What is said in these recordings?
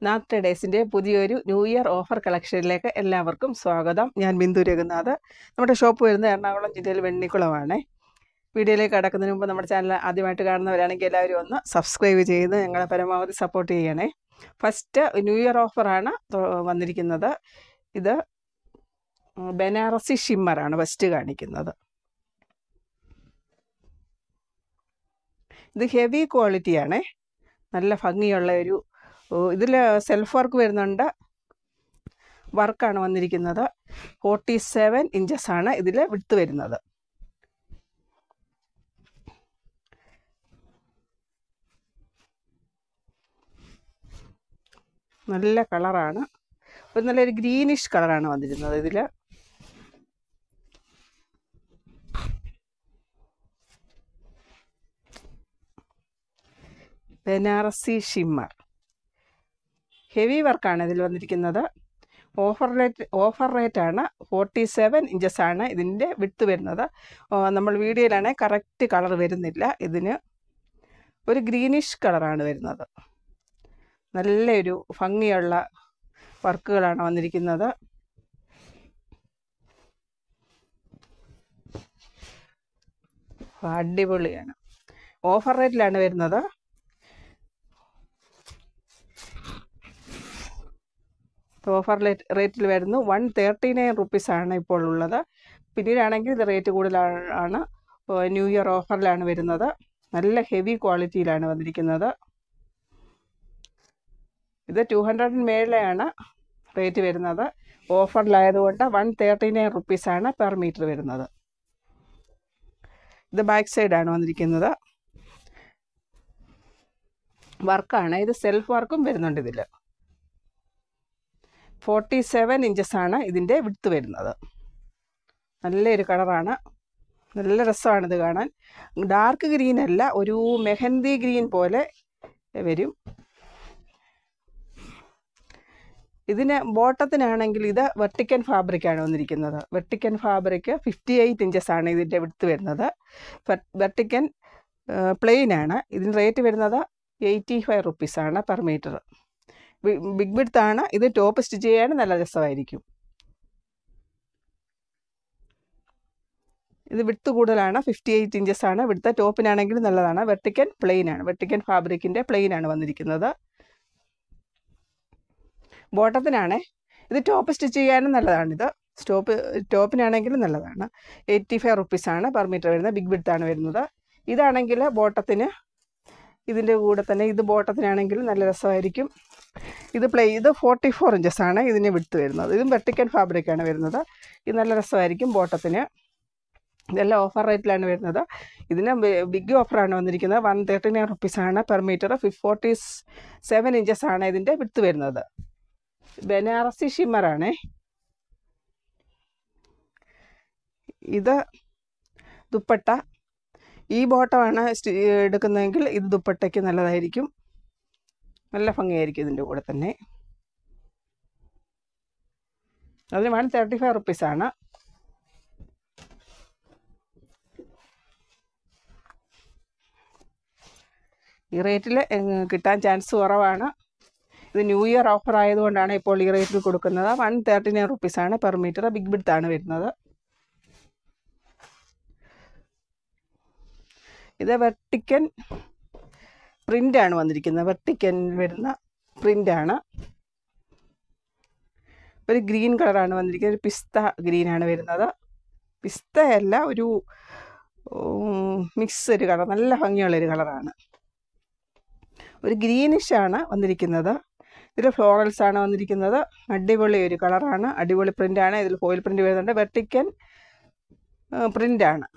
നാത്ത് ട്രേഡേഴ്സിൻ്റെ പുതിയൊരു new year offer കളക്ഷനിലേക്ക് എല്ലാവർക്കും സ്വാഗതം. ഞാൻ ബിന്ദു രഘുനാഥ്. നമ്മുടെ ഷോപ്പ് വരുന്നത് എറണാകുളം ജില്ലയിൽ വെണ്ണിക്കുളമാണ്. വീഡിയോയിലേക്ക് കടക്കുന്നതിന് മുമ്പ് നമ്മുടെ ചാനൽ ആദ്യമായിട്ട് കാണുന്നവരാണെങ്കിൽ എല്ലാവരും ഒന്ന് സബ്സ്ക്രൈബ് ചെയ്ത് ഞങ്ങളെ പരമാവധി സപ്പോർട്ട് ചെയ്യണേ. ഫസ്റ്റ് ന്യൂ ഇയർ ഓഫറാണ് വന്നിരിക്കുന്നത്. ഇത് ബനാറസി ഷിമ്മറാണ് ഫസ്റ്റ് കാണിക്കുന്നത്. ഇത് ഹെവി ക്വാളിറ്റിയാണ്, നല്ല ഭംഗിയുള്ള ഒരു ഇതിൽ സെൽഫ് വർക്ക് വരുന്നുണ്ട്. വർക്കാണ് വന്നിരിക്കുന്നത്. 47 ഇഞ്ചസ് ആണ് ഇതിൽ വിഡ്ത്ത് വരുന്നത്. നല്ല കളറാണ്, ഒരു നല്ലൊരു ഗ്രീനിഷ് കളറാണ് വന്നിരുന്നത്. ഇതിൽ ബനാറസി ഷിമ്മർ ഹെവി വർക്കാണ് ഇതിൽ വന്നിരിക്കുന്നത്. ഓഫർ റേറ്റാണ്. 47 ഇഞ്ചസ് ആണ് ഇതിൻ്റെ വിഡ്ത്ത് വരുന്നത്. നമ്മൾ വീഡിയോയിലാണ് കറക്റ്റ് കളർ വരുന്നില്ല. ഇതിന് ഒരു ഗ്രീനിഷ് കളറാണ് വരുന്നത്. നല്ലൊരു ഭംഗിയുള്ള വർക്കുകളാണ് വന്നിരിക്കുന്നത്. അടിപൊളിയാണ്. ഓഫർ റേറ്റിലാണ് വരുന്നത്. ഓഫർ റേറ്റിൽ വരുന്നു 139 റുപ്പീസാണ് ഇപ്പോൾ ഉള്ളത്. പിന്നീടാണെങ്കിൽ ഇത് റേറ്റ് കൂടുതലാണ്. ന്യൂ ഇയർ ഓഫറിലാണ് വരുന്നത്. നല്ല ഹെവി ക്വാളിറ്റിയിലാണ് വന്നിരിക്കുന്നത്. ഇത് 200 മേലെയാണ് റേറ്റ് വരുന്നത്. ഓഫറിലായതുകൊണ്ട് 139 റുപ്പീസാണ് പെർ മീറ്റർ വരുന്നത്. ഇത് ബാക്ക് സൈഡാണ് വന്നിരിക്കുന്നത്. വർക്കാണ് ഇത്, സെൽഫ് വർക്കും വരുന്നുണ്ട് ഇതിൽ. 47 ഇഞ്ചസ് ആണ് ഇതിൻ്റെ വിഡ്ത്ത് വരുന്നത്. നല്ലൊരു കളറാണ്, നല്ല രസമാണ് ഇത് കാണാൻ. ഡാർക്ക് ഗ്രീൻ അല്ല, ഒരു മെഹന്തി ഗ്രീൻ പോലെ വരും. ഇതിന് ബോട്ടത്തിനാണെങ്കിൽ ഇത് വെർട്ടിക്കൻ ഫാബ്രിക്കാണ് വന്നിരിക്കുന്നത്. വെർട്ടിക്കൻ ഫാബ്രിക് 58 ഇഞ്ചസ് ആണ് ഇതിൻ്റെ വിഡ്ത്ത് വരുന്നത്. വെർട്ടിക്കൻ പ്ലെയിൻ ആണ്. ഇതിന് റേറ്റ് വരുന്നത് 85 റുപ്പീസാണ് പെർ മീറ്റർ. ബിഗ് വിഡ്ത്ത് ആണ്. ഇത് ടോപ്പ് സ്റ്റിച്ച് ചെയ്യാൻ നല്ല രസമായിരിക്കും. ഇത് വിഡ്ത്ത് കൂടുതലാണ്, 58 ഇഞ്ചസ് ആണ് വിഡ്ത്ത്. ടോപ്പിനാണെങ്കിൽ നല്ലതാണ്. വെർട്ടിക്കൻ പ്ലെയിൻ ആണ്, വെർട്ടിക്കൻ ഫാബ്രിക്കിൻ്റെ പ്ലെയിൻ ആണ് വന്നിരിക്കുന്നത്. ബോട്ടത്തിനാണ്. ഇത് ടോപ്പ് സ്റ്റിച്ച് ചെയ്യാനും നല്ലതാണിത്. ടോപ്പിനാണെങ്കിലും നല്ലതാണ്. 85 റുപ്പീസാണ് പെർ മീറ്റർ വരുന്നത്. ബിഗ് വിഡ്ത്ത് ആണ് വരുന്നത്. ഇതാണെങ്കിൽ ബോട്ടത്തിന്, ഇതിൻ്റെ കൂടെ തന്നെ ഇത് ബോട്ടത്തിനാണെങ്കിൽ നല്ല രസമായിരിക്കും. ഇത് 44 ഇഞ്ചസ് ആണ് ഇതിന് വിഡ്ത്ത് വരുന്നത്. ഇതും വെർട്ടിക്കൻ ഫാബ്രിക്കാണ് വരുന്നത്. ഇത് നല്ല രസമായിരിക്കും ബോട്ടത്തിന്. ഇതെല്ലാം ഓഫർ റേറ്റിലാണ് വരുന്നത്. ഇതിന് ബിഗ് ഓഫറാണ് വന്നിരിക്കുന്നത്. 139 റുപ്പീസാണ് പെർ മീറ്റർ. 47 ഇഞ്ചസ് ആണ് ഇതിൻ്റെ വിഡ്ത്ത് വരുന്നത്. ബനാറസി ഷിമ്മറാണ്. ഇത് ദുപ്പട്ട. ഈ ബോട്ടമാണ് എടുക്കുന്നതെങ്കിൽ ഇത് ദുപ്പട്ടയ്ക്ക് നല്ലതായിരിക്കും. നല്ല ഭംഗിയായിരിക്കും ഇതിൻ്റെ കൂടെ തന്നെ. അതിന് 135 റുപ്പീസാണ്. ഈ റേറ്റിൽ കിട്ടാൻ ചാൻസ് കുറവാണ്. ഇത് ന്യൂ ഇയർ ഓഫർ ആയതുകൊണ്ടാണ് ഇപ്പോൾ ഈ റേറ്റിൽ കൊടുക്കുന്നത്. 139 റുപ്പീസാണ് പെർ മീറ്റർ. ബിഗ് വിഡ്ത്ത് ആണ് വരുന്നത്. ഇത് വെർട്ടിക്കൻ പ്രിൻ്റാണ് വന്നിരിക്കുന്നത്. വെർട്ടിക്കൻ വരുന്ന പ്രിൻ്റാണ്. ഒരു ഗ്രീൻ കളറാണ് വന്നിരിക്കുന്നത്. ഒരു പിസ്ത ഗ്രീനാണ് വരുന്നത്. പിസ്തയല്ല, ഒരു മിക്സ് ഒരു കളർ, നല്ല ഭംഗിയുള്ളൊരു കളറാണ്. ഒരു ഗ്രീനിഷാണ് വന്നിരിക്കുന്നത്. ഇതിൽ ഫ്ലോറൽസാണ് വന്നിരിക്കുന്നത്. അടിപൊളി ഒരു കളറാണ്, അടിപൊളി പ്രിൻ്റാണ്. ഇതിൽ ഫോയിൽ പ്രിൻ്റ് വരുന്നുണ്ട്. വെർട്ടിക്കൻ പ്രിൻ്റാണ്,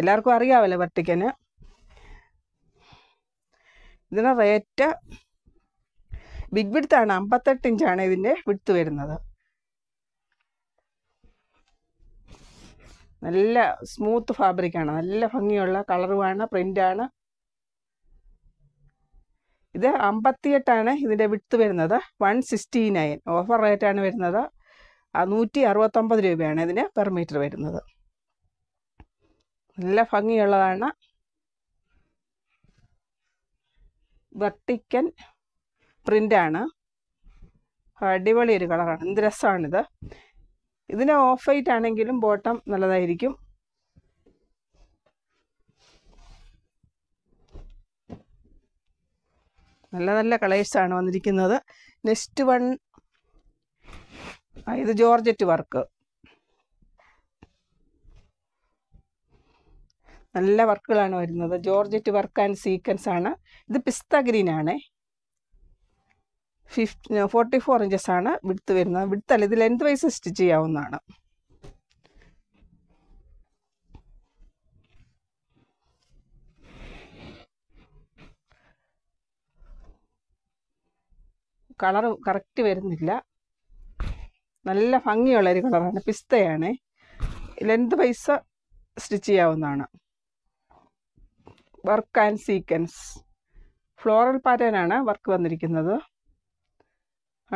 എല്ലാവർക്കും അറിയാമല്ലോ വെർട്ടിക്കന്. ഇതിന് റേറ്റ് ബിഗ് വിഡ്ത്ത് ആണ്. 58 ഇഞ്ചാണ് ഇതിൻ്റെ വിഡ്ത്ത് വരുന്നത്. നല്ല സ്മൂത്ത് ഫാബ്രിക്കാണ്, നല്ല ഭംഗിയുള്ള കളറുമാണ്, പ്രിൻ്റാണ്. ഇത് 58 ഇതിൻ്റെ വിഡ്ത്ത് വരുന്നത്. 169 ഓഫർ റേറ്റാണ് വരുന്നത്. 169 രൂപയാണ് ഇതിന് പെർ മീറ്റർ വരുന്നത്. നല്ല ഭംഗിയുള്ളതാണ്. വെർട്ടിക്കൻ പ്രിൻ്റാണ്. അടിപൊളി ഒരു കളറാണ്. എന്ത് രസമാണിത്. ഇതിന് ഓഫ് വൈറ്റ് ആണെങ്കിലും ബോട്ടം നല്ലതായിരിക്കും. നല്ല നല്ല കളേഴ്സാണ് വന്നിരിക്കുന്നത്. നെക്സ്റ്റ് വൺ, ഇത് ജോർജറ്റ് വർക്ക്. നല്ല വർക്കുകളാണ് വരുന്നത്. ജോർജറ്റ് വർക്ക് ആൻഡ് സീക്വൻസ് ആണ്. ഇത് പിസ്ത ഗ്രീൻ ആണ്. 44 ഇഞ്ചസ് ആണ് വിഡ്ത്ത് വരുന്നത്. വിഡ്ത്ത് അല്ല, ഇത് ലെങ്ത് വൈസ് സ്റ്റിച്ച് ചെയ്യാവുന്നതാണ്. കളർ കറക്റ്റ് വരുന്നില്ല. നല്ല ഭംഗിയുള്ളൊരു കളറാണ്. പിസ്തയാണ്. ലെങ്ത് വൈസ് സ്റ്റിച്ച് ചെയ്യാവുന്നതാണ്. Work and sequence floral pattern ആണ് വർക്ക് വന്നിരിക്കുന്നത്.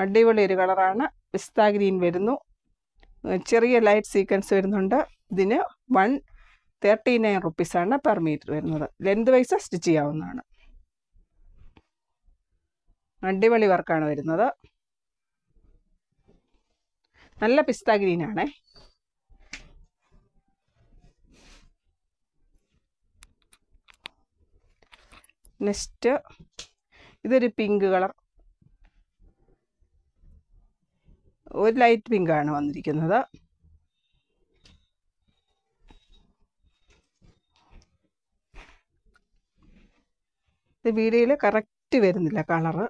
അടിപൊളി ഒരു കളറാണ്. പിസ്ത ഗ്രീൻ വരുന്നു. ചെറിയ ലൈറ്റ് സീക്വൻസ് വരുന്നുണ്ട്. ഇതിന് 139 റുപ്പീസാണ് പെർ മീറ്റർ വരുന്നത്. ലെങ്ത് വൈസ് സ്റ്റിച്ച് ചെയ്യാവുന്നതാണ്. അടിപൊളി വർക്കാണ് വരുന്നത്. നല്ല പിസ്ത ഗ്രീൻ ആണ്. നെക്സ്റ്റ് ഇതൊരു പിങ്ക് കളർ. ഒരു ലൈറ്റ് പിങ്ക് ആണ് വന്നിരിക്കുന്നത്. ഇത് വീഡിയോയിൽ കറക്റ്റ് വരുന്നില്ല കളറ്.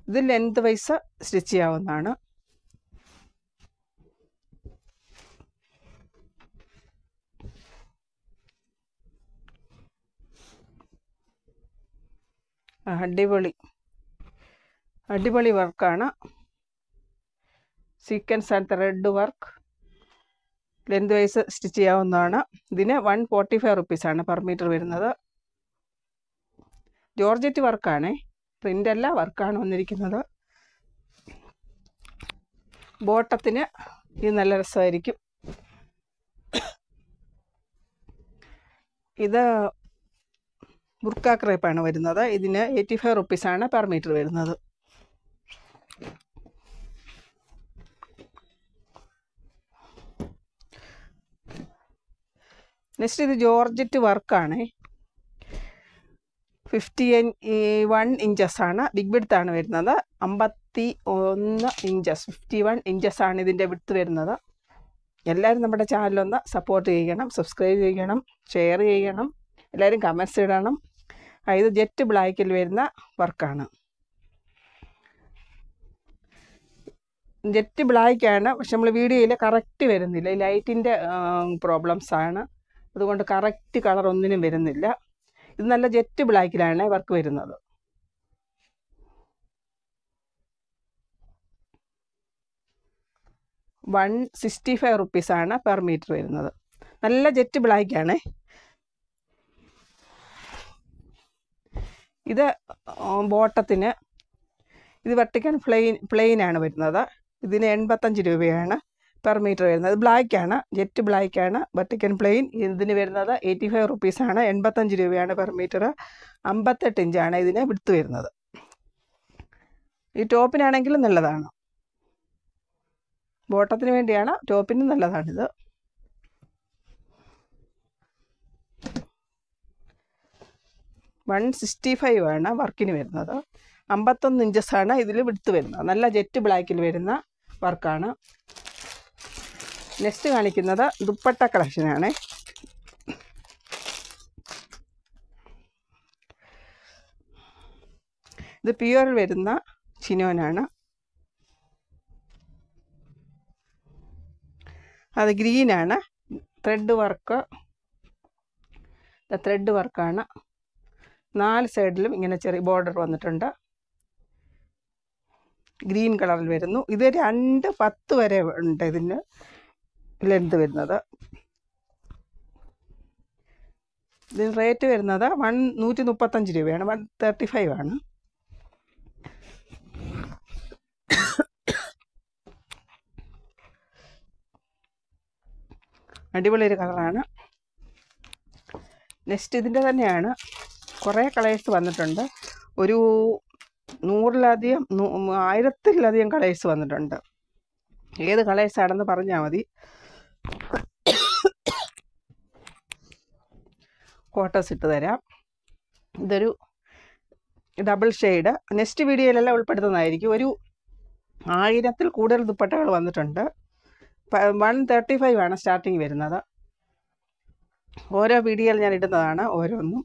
ഇത് ലെങ്ത് വൈസ് സ്റ്റിച്ച് ചെയ്യാവുന്നതാണ്. അടിപൊളി വർക്കാണ്. Sequence and thread work. Length vice stitch ചെയ്യാവുന്നതാണ്. ഇതിന് 145 റുപ്പീസാണ് പെർ മീറ്റർ വരുന്നത്. ജോർജറ്റ് വർക്കാണ്. പ്രിൻ്റ് അല്ല, വർക്കാണ് വന്നിരിക്കുന്നത്. ബോട്ടത്തിന് ഇത് നല്ല രസമായിരിക്കും. ഇത് ബുർക്ക ക്രേപ്പാണ് വരുന്നത്. ഇതിന് 85 റുപ്പീസാണ് പെർ മീറ്റർ വരുന്നത്. നെക്സ്റ്റ് ഇത് ജോർജറ്റ് വർക്കാണ്. 51 ഇഞ്ചസ് ആണ്. ബിഗ് വിഡ്ത്ത് ആണ് വരുന്നത്. 51 ഇഞ്ചസ് 51 ഇഞ്ചസ് ആണ് ഇതിൻ്റെ വിഡ്ത്ത് വരുന്നത്. എല്ലാവരും നമ്മുടെ ചാനലൊന്ന് സപ്പോർട്ട് ചെയ്യണം, സബ്സ്ക്രൈബ് ചെയ്യണം, ഷെയർ ചെയ്യണം, എല്ലാവരും കമൻറ്റ്സ് ഇടണം. ഇത് ജെറ്റ് ബ്ലാക്കിൽ വരുന്ന വർക്കാണ്. ജെറ്റ് ബ്ലാക്കാണ്, പക്ഷെ നമ്മൾ വീഡിയോയിൽ കറക്റ്റ് വരുന്നില്ല. ലൈറ്റിൻ്റെ പ്രോബ്ലംസ് ആണ്. അതുകൊണ്ട് കറക്റ്റ് കളർ ഒന്നിനും വരുന്നില്ല. ഇത് നല്ല ജെറ്റ് ബ്ലാക്കിലാണ് വർക്ക് വരുന്നത്. ₹165 പെർ മീറ്റർ വരുന്നത്. നല്ല ജെറ്റ് ബ്ലാക്കാണ്. ഇത് ബോട്ടത്തിന് ഇത് വെർട്ടിക്കൽ പ്ലെയിൻ ആണ് വരുന്നത്. ഇതിന് 85 രൂപയാണ് പെർ മീറ്റർ വരുന്നത്. ബ്ലാക്കാണ്, ജെറ്റ് ബ്ലാക്കാണ്, വെർട്ടിക്കൽ പ്ലെയിൻ. ഇതിന് വരുന്നത് 85 റുപ്പീസാണ്. 85 രൂപയാണ് പെർ മീറ്റർ. 58 ഇഞ്ചാണ് ഇതിന് വിഡ്ത്ത് വരുന്നത്. ഈ ടോപ്പിനാണെങ്കിലും നല്ലതാണ്. ബോട്ടത്തിന് വേണ്ടിയാണ്, ടോപ്പിന് നല്ലതാണിത്. $165 ആണ് വർക്കിന് വരുന്നത്. 51 ഇഞ്ചസാണ് ഇതിൽ വിഡ്ത്ത് വരുന്നത്. നല്ല ജെറ്റ് ബ്ലാക്കിൽ വരുന്ന വർക്കാണ്. നെക്സ്റ്റ് കാണിക്കുന്നത് ദുപ്പട്ട കളക്ഷനാണ്. ഇത് പ്യുവറിൽ വരുന്ന ചിനോനാണ്. അത് ഗ്രീനാണ്. ത്രെഡ് വർക്കാണ്. 4 സൈഡിലും ഇങ്ങനെ ചെറിയ ബോർഡർ വന്നിട്ടുണ്ട്. ഗ്രീൻ കളറിൽ വരുന്നു. ഇത് 2.10 വരെ ഉണ്ട് ഇതിന് ലെങ്ത് വരുന്നത്. ഇതിന് റേറ്റ് വരുന്നത് 135 രൂപയാണ്. 135 ആണ്. അടിപൊളി ഒരു കളറാണ്. നെക്സ്റ്റ് ഇതിൻ്റെ തന്നെയാണ്. കുറേ കളേഴ്സ് വന്നിട്ടുണ്ട്. ഒരു 100-ലധികം 1000-ലധികം കളേഴ്സ് വന്നിട്ടുണ്ട്. ഏത് കളേഴ്സാണെന്ന് പറഞ്ഞാൽ മതി. ഫോട്ടോസ് ഇട്ട് തരാം. ഇതൊരു ഡബിൾ ഷെയ്ഡ്. നെക്സ്റ്റ് വീഡിയോയിലെല്ലാം ഉൾപ്പെടുത്തുന്നതായിരിക്കും. ഒരു 1000-ൽ കൂടുതൽ ദുപ്പട്ടകൾ വന്നിട്ടുണ്ട്. 135 ആണ് സ്റ്റാർട്ടിങ് വരുന്നത്. ഓരോ വീഡിയോയിൽ ഞാൻ ഇടുന്നതാണ് ഓരോന്നും.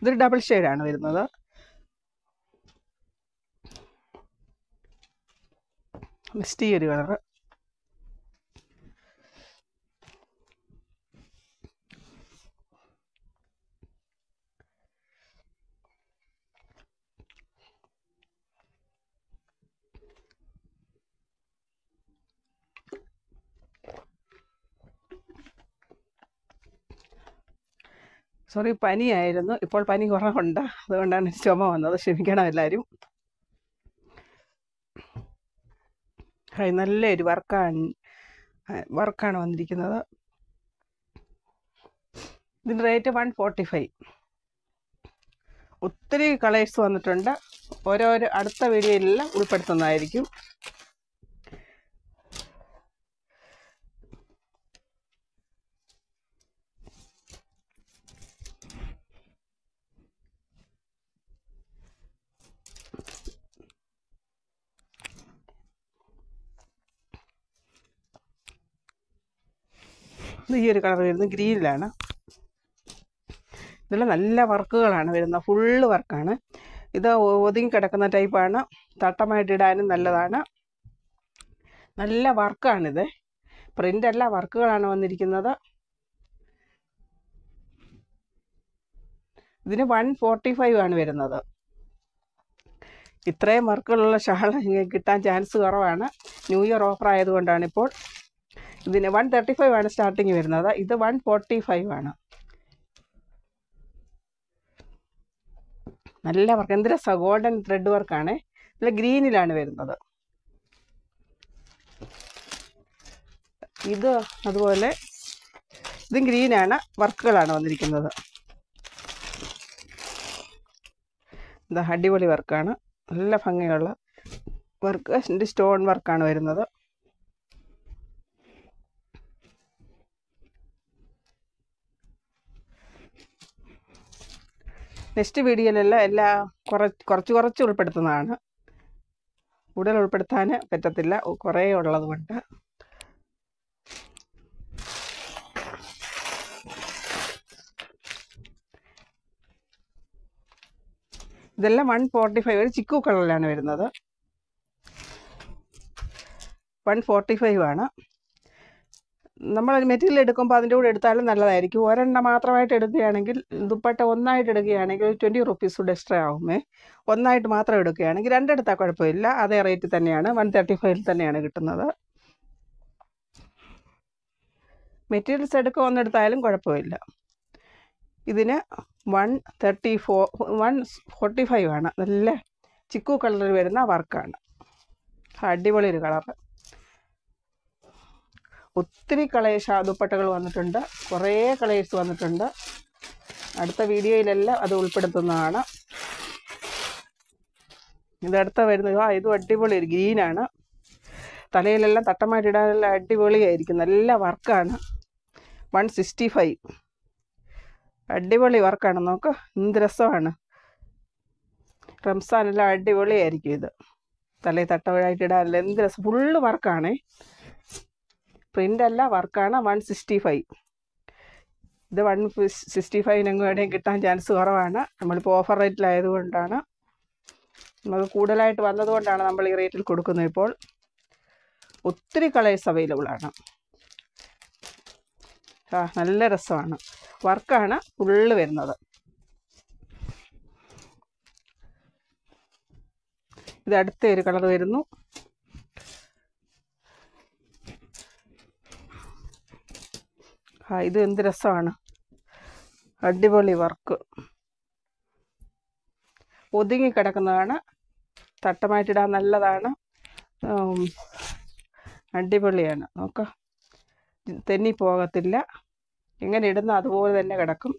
ഇതൊരു ഡബിൾ ഷെയ്ഡാണ് വരുന്നത്. നെക്സ്റ്റ് ഈ ഒരു കളറ്. സോറി, പനിയായിരുന്നു. ഇപ്പോൾ പനി കുറവുണ്ട്, അതുകൊണ്ടാണ് ചുമ വന്നത്. ക്ഷമിക്കണം എല്ലാവരും. നല്ലൊരു വർക്കാണ് വന്നിരിക്കുന്നത്. ഇതിൻ്റെ റേറ്റ് 145. ഒത്തിരി കളേഴ്സ് വന്നിട്ടുണ്ട്. ഓരോരോ അടുത്ത വീഡിയോയിലെല്ലാം ഉൾപ്പെടുത്തുന്നതായിരിക്കും. ഈ ഒരു കളർ വരുന്നത് ഗ്രീനിലാണ്. ഇതെല്ലാം നല്ല വർക്കുകളാണ് വരുന്നത്. ഫുള്ള് വർക്കാണ്. ഇത് ഒതുങ്ങി കിടക്കുന്ന ടൈപ്പാണ്. തട്ടമായിട്ടിടാനും നല്ലതാണ്. നല്ല വർക്കാണിത്. പ്രിൻ്റല്ല, വർക്കുകളാണ് വന്നിരിക്കുന്നത്. ഇതിന് 145 ആണ് വരുന്നത്. ഇത്രയും വർക്കുകളുള്ള ഷാൾ കിട്ടാൻ ചാൻസ് കുറവാണ്. ന്യൂ ഇയർ ഓഫർ ആയതുകൊണ്ടാണ്. ഇപ്പോൾ ഇതിന് 135 ആണ് സ്റ്റാർട്ടിങ് വരുന്നത്. ഇത് 145 ആണ്. നല്ല വർക്ക്. എന്ത് രസ, ഗോൾഡൻ ത്രെഡ് വർക്കാണ്. നല്ല ഗ്രീനിലാണ് വരുന്നത്. ഇത് അതുപോലെ ഇതും ഗ്രീനാണ്. വർക്കുകളാണ് വന്നിരിക്കുന്നത്. എന്താ അടിപൊളി വർക്കാണ്. നല്ല ഭംഗിയുള്ള വർക്ക്. സ്റ്റോൺ വർക്കാണ് വരുന്നത്. നെക്സ്റ്റ് വീഡിയോയിലെല്ലാം കുറച്ച് ഉൾപ്പെടുത്തുന്നതാണ്. കൂടുതൽ ഉൾപ്പെടുത്താൻ പറ്റത്തില്ല, കുറേ ഉള്ളത് കൊണ്ട്. ഇതെല്ലാം 145. ഒരു ചിക്കു കളറിലാണ് വരുന്നത്. 145 ആണ്. നമ്മളൊരു മെറ്റീരിയൽ എടുക്കുമ്പോൾ അതിൻ്റെ കൂടെ എടുത്താലും നല്ലതായിരിക്കും. ഒരെണ്ണം മാത്രമായിട്ട് എടുക്കുകയാണെങ്കിൽ, ദുപ്പട്ട ഒന്നായിട്ട് എടുക്കുകയാണെങ്കിൽ 20 റുപ്പീസ് കൂടെ എക്സ്ട്രാ ആകുമേ. ഒന്നായിട്ട് മാത്രം എടുക്കുകയാണെങ്കിൽ രണ്ടെടുത്താൽ കുഴപ്പമില്ല. അതേ റേറ്റ് തന്നെയാണ്. 135 തന്നെയാണ് കിട്ടുന്നത്. മെറ്റീരിയൽസ് എടുക്കുക ഒന്നെടുത്താലും കുഴപ്പമില്ല. ഇതിന് 145 ആണ്. നല്ല ചിക്കു കളറിൽ വരുന്ന വർക്കാണ്. അടിപൊളി ഒരു കളറ്. ഒത്തിരി കളേഴ്സ് ദുപ്പട്ടകൾ വന്നിട്ടുണ്ട്. കുറേ കളേഴ്സ് വന്നിട്ടുണ്ട്. അടുത്ത വീഡിയോയിലെല്ലാം അത് ഉൾപ്പെടുത്തുന്നതാണ്. ഇതടുത്ത വരുന്നത് ഇതും അടിപൊളി ഒരു ഗ്രീനാണ്. തലയിലെല്ലാം തട്ടമായിട്ടിടാനെല്ലാം അടിപൊളിയായിരിക്കും. നല്ല വർക്കാണ്. 165. അടിപൊളി വർക്കാണ്. നോക്ക് എന്ത് രസമാണ്. റംസാനെല്ലാം അടിപൊളിയായിരിക്കും. ഇത് തലയിൽ തട്ടമായിട്ടിടാനല്ല എന്ത് രസം. ഫുള്ള് വർക്കാണേ. പ്രിൻ്റല്ല, വർക്കാണ്. 165. ഇത് 165 എവിടെയും കിട്ടാൻ ചാൻസ് കുറവാണ്. നമ്മളിപ്പോൾ ഓഫർ റേറ്റിലായതുകൊണ്ടാണ്, നമുക്ക് കൂടുതലായിട്ട് വന്നതുകൊണ്ടാണ് നമ്മൾ ഈ റേറ്റിൽ കൊടുക്കുന്നത്. ഇപ്പോൾ ഒത്തിരി കളേഴ്സ് അവൈലബിൾ ആണ്. നല്ല രസമാണ്. വർക്കാണ് ഫുള്ള് വരുന്നത്. ഇത് അടുത്ത ഒരു കളർ വരുന്നു. ഇത് എന്ത് രസമാണ്. അടിപൊളി വർക്ക്. ഒതുങ്ങി കിടക്കുന്നതാണ്. തട്ടമായിട്ടിടാൻ നല്ലതാണ്. അടിപൊളിയാണ്. നോക്കാം, തെന്നി പോകത്തില്ല. എങ്ങനെ ഇടുന്ന അതുപോലെ തന്നെ കിടക്കും.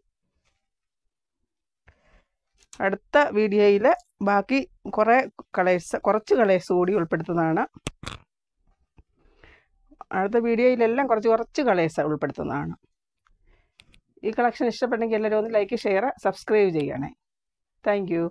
അടുത്ത വീഡിയോയിൽ ബാക്കി കുറച്ച് കളേഴ്സ് കൂടി ഉൾപ്പെടുത്തുന്നതാണ്. അടുത്ത വീഡിയോയിലെല്ലാം കുറച്ച് കളേഴ്സ് ഉൾപ്പെടുത്തുന്നതാണ്. ഈ കളക്ഷൻ ഇഷ്ടപ്പെട്ടെങ്കിൽ എല്ലാവരും ഒന്ന് ലൈക്ക്, ഷെയർ, സബ്സ്ക്രൈബ് ചെയ്യണേ. Thank you.